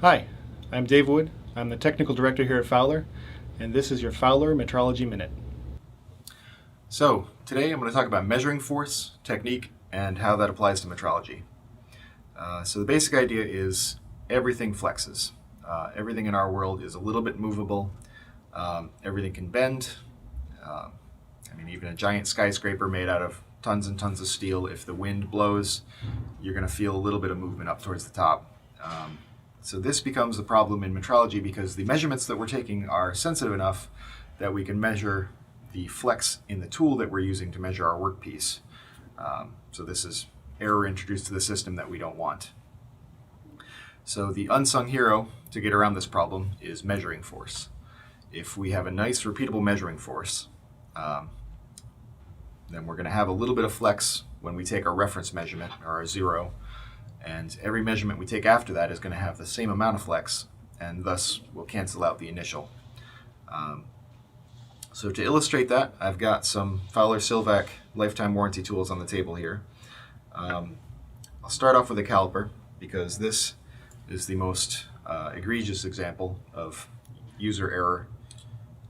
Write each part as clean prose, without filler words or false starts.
Hi, I'm Dave Wood. I'm the Technical Director here at Fowler, and this is your Fowler Metrology Minute. So today I'm going to talk about measuring force, technique, and how that applies to metrology. So the basic idea is everything flexes. Everything in our world is a little bit movable. Everything can bend. Even a giant skyscraper made out of tons and tons of steel, if the wind blows, you're going to feel a little bit of movement up towards the top. So this becomes a problem in metrology because the measurements that we're taking are sensitive enough that we can measure the flex in the tool that we're using to measure our workpiece. So this is error introduced to the system that we don't want. So the unsung hero to get around this problem is measuring force. If we have a nice repeatable measuring force, then we're going to have a little bit of flex when we take our reference measurement, or our zero, and every measurement we take after that is going to have the same amount of flex, and thus will cancel out the initial. So to illustrate that, I've got some Fowler Sylvac lifetime warranty tools on the table here. I'll start off with a caliper because this is the most egregious example of user error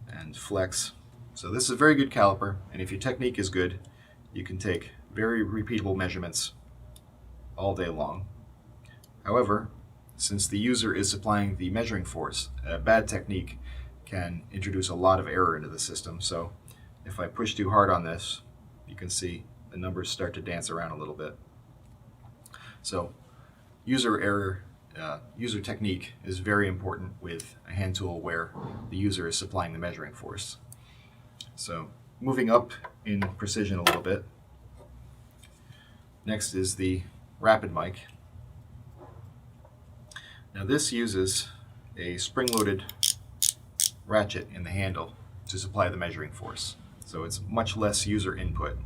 and flex. So this is a very good caliper, and if your technique is good, you can take very repeatable measurements all day long. However, since the user is supplying the measuring force, a bad technique can introduce a lot of error into the system. So if I push too hard on this, you can see the numbers start to dance around a little bit. So user error, user technique is very important with a hand tool where the user is supplying the measuring force. So moving up in precision a little bit, next is the rapid mic. Now this uses a spring-loaded ratchet in the handle to supply the measuring force. So it's much less user input.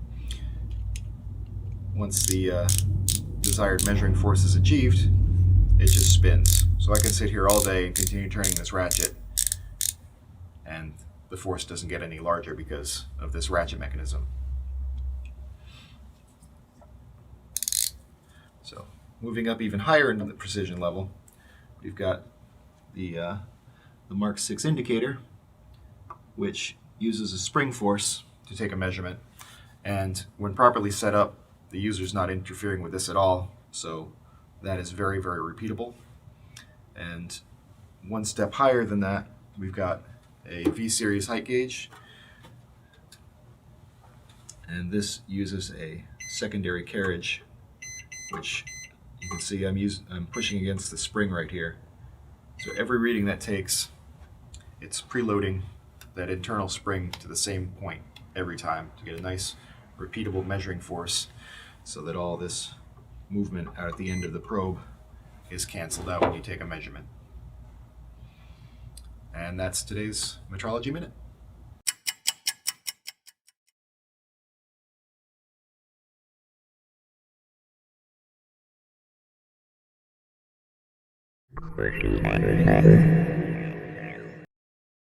Once the desired measuring force is achieved, it just spins. So I can sit here all day and continue turning this ratchet, and the force doesn't get any larger because of this ratchet mechanism. So moving up even higher into the precision level, we've got the Mark 6 indicator, which uses a spring force to take a measurement. And when properly set up, the user's not interfering with this at all. So that is very, very repeatable. And one step higher than that, we've got a V-series height gauge. And this uses a secondary carriage, which you can see I'm pushing against the spring right here. So every reading that takes, it's preloading that internal spring to the same point every time to get a nice repeatable measuring force, so that all this movement out at the end of the probe is canceled out when you take a measurement. And that's today's Metrology Minute. Question.